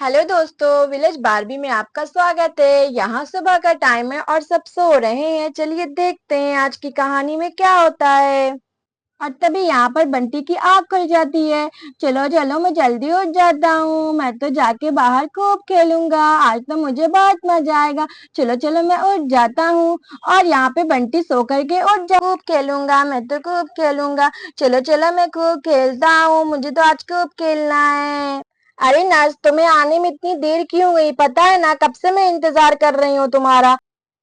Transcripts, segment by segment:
Hello दोस्तों, village Barbie में आपका स्वागत है। यहाँ सुबह का टाइम है और सब सो रहे हैं। चलिए देखते हैं आज की कहानी में क्या होता है। और तभी यहाँ पर बंटी की आँख खुल जाती है। चलो चलो, मैं जल्दी उठ जाता हूँ। मैं तो जाके बाहर खूब खेलूंगा। आज तो मुझे बहुत मजा आएगा। चलो चलो, मैं उठ जाता हूँ। और यहाँ पे बंटी सो करके उठ जा। खूब खेलूंगा, मैं तो खूब खेलूंगा। चलो चलो, मैं खूब खेलता हूँ। मुझे तो आज खूब खेलना है। अरे नर्स, तुम्हें आने में इतनी देर क्यों हुई? पता है ना, कब से मैं इंतजार कर रही हूँ तुम्हारा।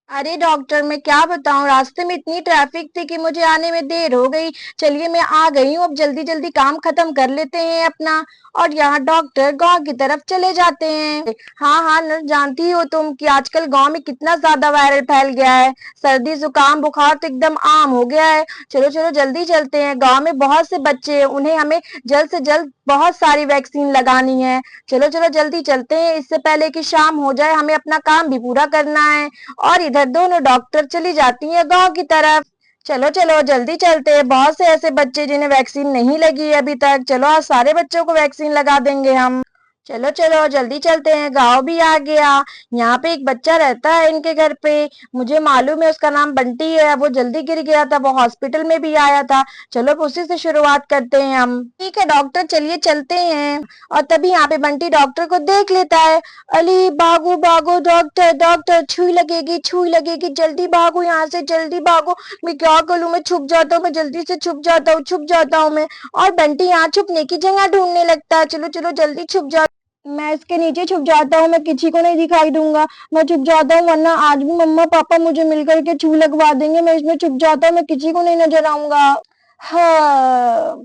अरे डॉक्टर, मैं क्या बताऊं, रास्ते में इतनी ट्रैफिक थी कि मुझे आने में देर हो गई। चलिए मैं आ गई हूँ, अब जल्दी जल्दी काम खत्म कर लेते हैं अपना। और यहाँ डॉक्टर गांव की तरफ चले जाते हैं। हाँ हाँ नर्स, जानती हो तुम कि आजकल गांव में कितना ज्यादा वायरल फैल गया है। सर्दी जुकाम बुखार तो एकदम आम हो गया है। चलो चलो जल्दी चलते हैं। गांव में बहुत से बच्चे हैं, उन्हें हमें जल्द से जल्द बहुत सारी वैक्सीन लगानी है। चलो चलो जल्दी चलते हैं, इससे पहले कि शाम हो जाए। हमें अपना काम भी पूरा करना है। और इधर दोनों डॉक्टर चली जाती हैं गांव की तरफ। चलो चलो जल्दी चलते हैं। बहुत से ऐसे बच्चे जिन्हें वैक्सीन नहीं लगी है अभी तक। चलो आज सारे बच्चों को वैक्सीन लगा देंगे हम। चलो चलो जल्दी चलते हैं। गांव भी आ गया। यहाँ पे एक बच्चा रहता है इनके घर पे। मुझे मालूम है, उसका नाम बंटी है। वो जल्दी गिर गया था, वो हॉस्पिटल में भी आया था। चलो अब उसी से शुरुआत करते हैं हम। ठीक है डॉक्टर, चलिए चलते हैं। और तभी यहाँ पे बंटी डॉक्टर को देख लेता है। अली भागो भागो, डॉक्टर डॉक्टर, छुई लगेगी, जल्दी भागो यहाँ से, जल्दी भागो। मैं क्या करूं, मैं छुप जाता हूँ, मैं जल्दी से छुप जाता हूँ मैं। और बंटी यहाँ छुपने की जगह ढूंढने लगता है। चलो चलो जल्दी छुप जा। मैं इसके नीचे छुप जाता हूँ, मैं किसी को नहीं दिखाई दूंगा। मैं छुप जाता हूँ, वरना आज भी मम्मा पापा मुझे मिलकर के छू लगवा देंगे। मैं इसमें छुप जाता हूँ, मैं किसी को नहीं नजर आऊंगा। हाँ,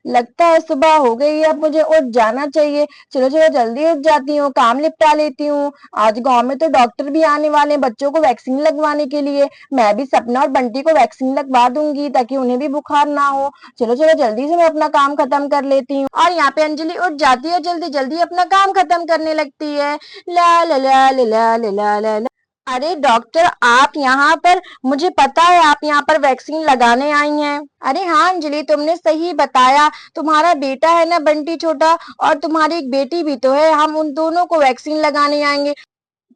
लगता है सुबह हो गई है, अब मुझे उठ जाना चाहिए। चलो चलो जल्दी उठ जाती हूँ, काम निपटा लेती हूँ। आज गांव में तो डॉक्टर भी आने वाले हैं बच्चों को वैक्सीन लगवाने के लिए। मैं भी सपना और बंटी को वैक्सीन लगवा दूंगी ताकि उन्हें भी बुखार ना हो। चलो चलो जल्दी से मैं अपना काम खत्म कर लेती हूँ। और यहाँ पे अंजलि उठ जाती है, जल्दी जल्दी अपना काम खत्म करने लगती है। ला ला ला ला ला ला ला ला ला। अरे डॉक्टर, आप यहाँ पर? मुझे पता है आप यहाँ पर वैक्सीन लगाने आई हैं। अरे हाँ अंजलि, तुमने सही बताया। तुम्हारा बेटा है ना बंटी छोटा, और तुम्हारी एक बेटी भी तो है। हम उन दोनों को वैक्सीन लगाने आएंगे।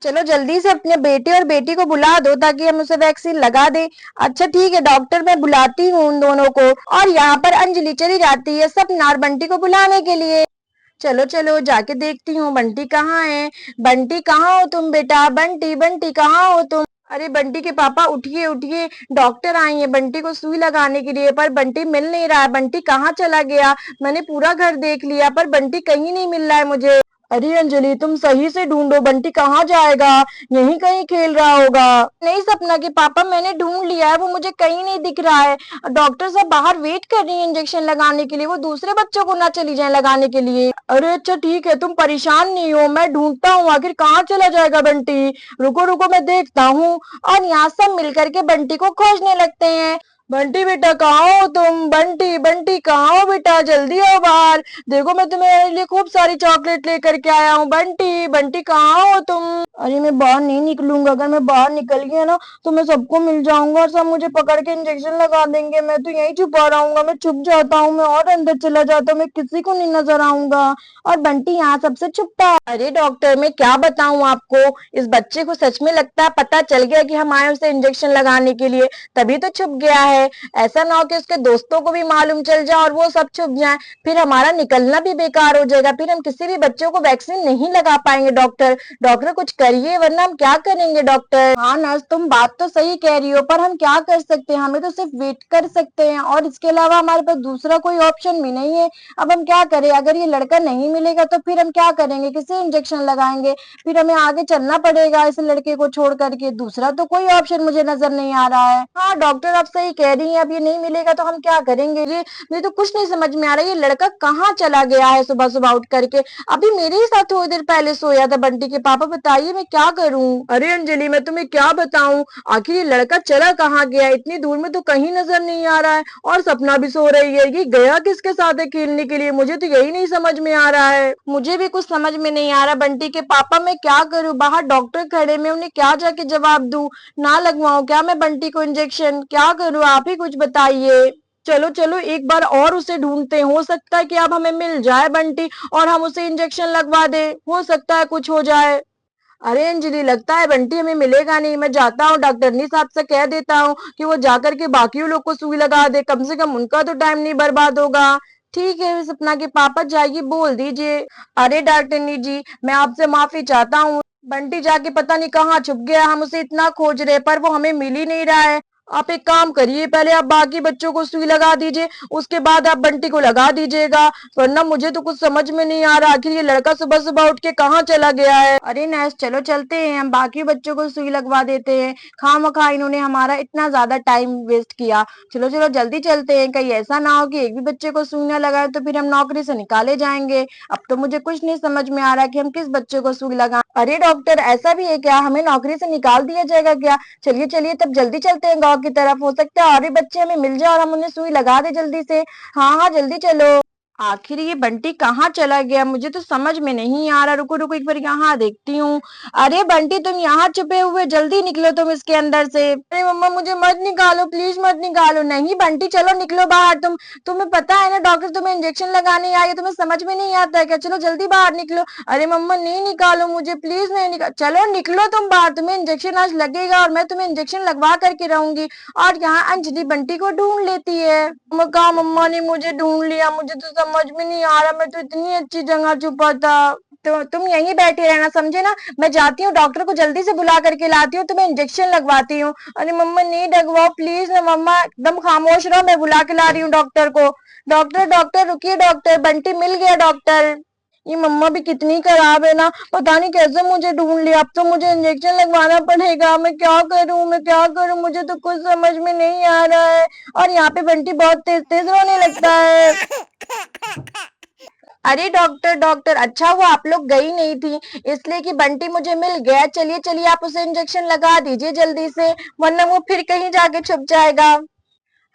चलो जल्दी से अपने बेटे और बेटी को बुला दो ताकि हम उसे वैक्सीन लगा दें। अच्छा ठीक है डॉक्टर, मैं बुलाती हूँ उन दोनों को। और यहाँ पर अंजलि चली जाती है सपना और बंटी को बुलाने के लिए। चलो चलो जाके देखती हूँ बंटी कहाँ है। बंटी कहाँ हो तुम बेटा? बंटी बंटी कहाँ हो तुम? अरे बंटी के पापा, उठिए उठिए, डॉक्टर आई है बंटी को सुई लगाने के लिए। पर बंटी मिल नहीं रहा है। बंटी कहाँ चला गया? मैंने पूरा घर देख लिया पर बंटी कहीं नहीं मिल रहा है मुझे। अरे अंजलि, तुम सही से ढूंढो, बंटी कहाँ जाएगा? यहीं कहीं खेल रहा होगा। नहीं सपना के पापा, मैंने ढूंढ लिया है, वो मुझे कहीं नहीं दिख रहा है। डॉक्टर साहब बाहर वेट कर रही है इंजेक्शन लगाने के लिए, वो दूसरे बच्चों को ना चली जाए लगाने के लिए। अरे अच्छा ठीक है, तुम परेशान नहीं हो, मैं ढूंढता हूँ आखिर कहाँ चला जाएगा बंटी। रुको रुको, मैं देखता हूँ। और यहाँ सब मिलकर के बंटी को खोजने लगते हैं। बंटी बेटा कहाँ हो तुम? बंटी बंटी कहाँ हो बेटा? जल्दी आओ बाहर। देखो मैं तुम्हारे लिए खूब सारी चॉकलेट लेकर के आया हूँ। बंटी बंटी कहाँ हो तुम? अरे मैं बाहर नहीं निकलूंगा। अगर मैं बाहर निकल गया ना तो मैं सबको मिल जाऊंगा और सब मुझे पकड़ के इंजेक्शन लगा देंगे। मैं तो यहीं छुपा रहूंगा, मैं छुप जाता हूँ, मैं और अंदर चला जाता हूँ, मैं किसी को नहीं नजर आऊंगा। और बंटी यहाँ सबसे छुपता है। अरे डॉक्टर, मैं क्या बताऊं आपको, इस बच्चे को सच में लगता है पता चल गया कि हम आए उसे इंजेक्शन लगाने के लिए, तभी तो छुप गया है। ऐसा ना हो कि उसके दोस्तों को भी मालूम चल जाए और वो सब छुप जाए, फिर हमारा निकलना भी बेकार हो जाएगा। फिर हम किसी भी बच्चों को वैक्सीन नहीं लगा पाएंगे। डॉक्टर डॉक्टर कुछ करिए, वरना हम क्या करेंगे डॉक्टर। हाँ नर्स, तुम बात तो सही कह रही हो, पर हम क्या कर सकते हैं? हमें तो सिर्फ वेट कर सकते हैं और इसके अलावा हमारे पास दूसरा कोई ऑप्शन भी नहीं है। अब हम क्या करें? अगर ये लड़का नहीं मिलेगा तो फिर हम क्या करेंगे? किसे इंजेक्शन लगाएंगे? फिर हमें आगे चलना पड़ेगा इस लड़के को छोड़ करके। दूसरा तो कोई ऑप्शन मुझे नजर नहीं आ रहा है। हाँ डॉक्टर, आप सही कह रही हैं, अब ये नहीं मिलेगा तो हम क्या करेंगे? ये मुझे तो कुछ नहीं समझ में आ रहा है, ये लड़का कहाँ चला गया है सुबह सुबह उठ करके? अभी मेरे ही साथ थोड़ी देर पहले सोया था बंटी के पापा। बताइए मैं क्या करूं? अरे अंजलि, मैं तुम्हें क्या बताऊं, आखिर ये लड़का चला कहाँ गया? इतनी दूर में तो कहीं नजर नहीं आ रहा है। और सपना भी सो रही है, ये गया किसके साथ है खेलने के लिए? मुझे तो यही नहीं समझ में आ रहा है। मुझे भी कुछ समझ में नहीं आ रहा बंटी के पापा, मैं क्या करूं? बाहर डॉक्टर खड़े, मैं उन्हें क्या जाके जवाब दूं? ना लगवाऊं क्या मैं बंटी को इंजेक्शन? क्या करूं, आप ही कुछ बताइए। चलो चलो एक बार और उसे ढूंढते हैं, हो सकता है कि अब हमें मिल जाए बंटी और हम उसे इंजेक्शन लगवा दे, हो सकता है कुछ हो जाए। अरे अंजलि, लगता है बंटी हमें मिलेगा नहीं। मैं जाता हूँ डॉक्टरनी साहब से कह देता हूँ कि वो जाकर के बाकी लोग को सुई लगा दे, कम से कम उनका तो टाइम नहीं बर्बाद होगा। ठीक है, सपना के पापा जाइए, बोल दीजिए। अरे डॉक्टरनी जी, मैं आपसे माफी चाहता हूँ। बंटी जाके पता नहीं कहाँ छुप गया, हम उसे इतना खोज रहे पर वो हमें मिल ही नहीं रहा है। आप एक काम करिए, पहले आप बाकी बच्चों को सुई लगा दीजिए, उसके बाद आप बंटी को लगा दीजिएगा, वरना मुझे तो कुछ समझ में नहीं आ रहा आखिर ये लड़का सुबह सुबह उठ के कहाँ चला गया है। अरे नैस, चलो चलते हैं, हम बाकी बच्चों को सुई लगवा देते हैं। खामखा इन्होंने हमारा इतना ज्यादा टाइम वेस्ट किया। चलो चलो जल्दी चलते हैं, कहीं ऐसा ना हो कि एक भी बच्चे को सुई ना लगाए तो फिर हम नौकरी से निकाले जाएंगे। अब तो मुझे कुछ नहीं समझ में आ रहा कि हम किस बच्चे को सुई लगाएं। अरे डॉक्टर, ऐसा भी है क्या, हमें नौकरी से निकाल दिया जाएगा क्या? चलिए चलिए तब जल्दी चलते हैं गांव की तरफ, हो सकता है और भी बच्चे हमें मिल जाए और हम उन्हें सुई लगा दे जल्दी से। हाँ हाँ जल्दी चलो। आखिर ये बंटी कहाँ चला गया, मुझे तो समझ में नहीं आ रहा। रुको रुको एक बार यहाँ देखती हूँ। अरे बंटी, तुम यहाँ छुपे हुए, जल्दी निकलो तुम इसके अंदर से। अरे मम्मा, मुझे मत निकालो, प्लीज मत निकालो। नहीं बंटी, चलो निकलो बाहर। तुम्हें पता है ना डॉक्टर तुम्हें इंजेक्शन लगाने आई है, तुम्हें समझ में नहीं आता है क्या? चलो जल्दी बाहर निकलो। अरे मम्मा नहीं निकालो मुझे, प्लीज नहीं निकालो। चलो निकलो तुम बाहर, तुम्हें इंजेक्शन आज लगेगा और मैं तुम्हें इंजेक्शन लगवा करके रहूंगी। और यहाँ अंजलि बंटी को ढूंढ लेती है। कहा मम्मा ने मुझे ढूंढ लिया, मुझे तो समझ में नहीं आ रहा, मैं तो इतनी अच्छी जगह छुपा था। तो तुम यहीं बैठे रहना, समझे ना? मैं जाती हूँ डॉक्टर को जल्दी से बुला करके लाती हूँ, तुम्हें इंजेक्शन लगवाती हूँ। अरे मम्मा नहीं लगवाओ प्लीज ना मम्मा, एकदम खामोश रहो, मैं बुला के ला रही हूँ डॉक्टर को। डॉक्टर डॉक्टर रुकिए डॉक्टर, बंटी मिल गया डॉक्टर। ये मम्मा भी कितनी खराब है ना, पता नहीं कैसे मुझे ढूंढ लिया। अब तो मुझे इंजेक्शन लगवाना पड़ेगा, मैं क्या करूं, मैं क्या करूं, मुझे तो कुछ समझ में नहीं आ रहा है। और यहाँ पे बंटी बहुत तेज तेज रोने लगता है। अरे डॉक्टर डॉक्टर, अच्छा वो आप लोग गई नहीं थी इसलिए कि बंटी मुझे मिल गया। चलिए चलिए आप उसे इंजेक्शन लगा दीजिए जल्दी से, वरना वो फिर कहीं जाके छुप जाएगा।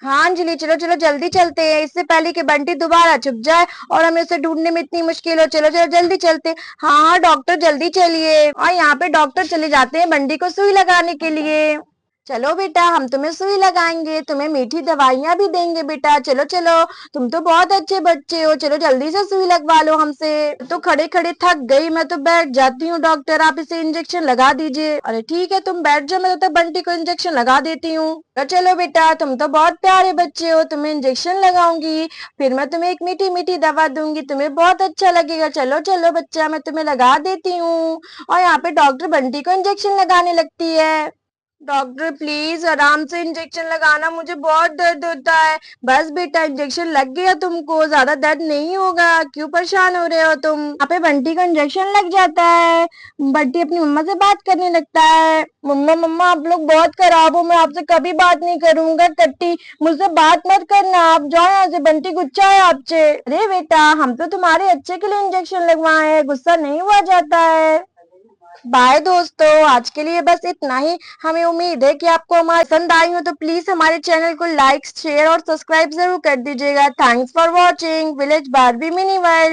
हाँ अंजलि, चलो चलो जल्दी चलते हैं, इससे पहले कि बंटी दोबारा छुप जाए और हमें उसे ढूंढने में इतनी मुश्किल हो। चलो चलो जल्दी चलते हैं। हाँ हाँ डॉक्टर जल्दी चलिए। और यहाँ पे डॉक्टर चले जाते हैं बंटी को सुई लगाने के लिए। चलो बेटा, हम तुम्हें सुई लगाएंगे, तुम्हें मीठी दवाइयां भी देंगे बेटा, चलो चलो। तुम तो बहुत अच्छे बच्चे हो, चलो जल्दी से सुई लगवा लो हमसे। तो खड़े खड़े थक गई, मैं तो बैठ जाती हूँ। डॉक्टर आप इसे इंजेक्शन लगा दीजिए। अरे ठीक है तुम बैठ जाओ, मैं तो तक बंटी को इंजेक्शन लगा देती हूँ। तो चलो बेटा, तुम तो बहुत प्यारे बच्चे हो, तुम्हें इंजेक्शन लगाऊंगी, फिर मैं तुम्हें एक मीठी मीठी दवा दूंगी, तुम्हें बहुत अच्छा लगेगा। चलो चलो बच्चा, मैं तुम्हें लगा देती हूँ। और यहाँ पे डॉक्टर बंटी को इंजेक्शन लगाने लगती है। डॉक्टर प्लीज आराम से इंजेक्शन लगाना, मुझे बहुत दर्द होता है। बस बेटा, इंजेक्शन लग गया तुमको, ज्यादा दर्द नहीं होगा, क्यों परेशान हो रहे हो तुम? यहाँ पे बंटी को इंजेक्शन लग जाता है। बंटी अपनी मम्मा से बात करने लगता है। मम्मा मम्मा, आप लोग बहुत खराब हो, मैं आपसे कभी बात नहीं करूंगा। टट्टी, मुझसे बात मत करना, आप जाओ यहाँ से, बंटी गुस्सा है आपसे। अरे बेटा, हम तो तुम्हारे अच्छे के लिए इंजेक्शन लगवाए हैं, गुस्सा नहीं हुआ जाता है। बाय दोस्तों, आज के लिए बस इतना ही। हमें उम्मीद है कि आपको हमारी पसंद आई हो, तो प्लीज हमारे चैनल को लाइक शेयर और सब्सक्राइब जरूर कर दीजिएगा। Thanks for watching village Barbie mini world.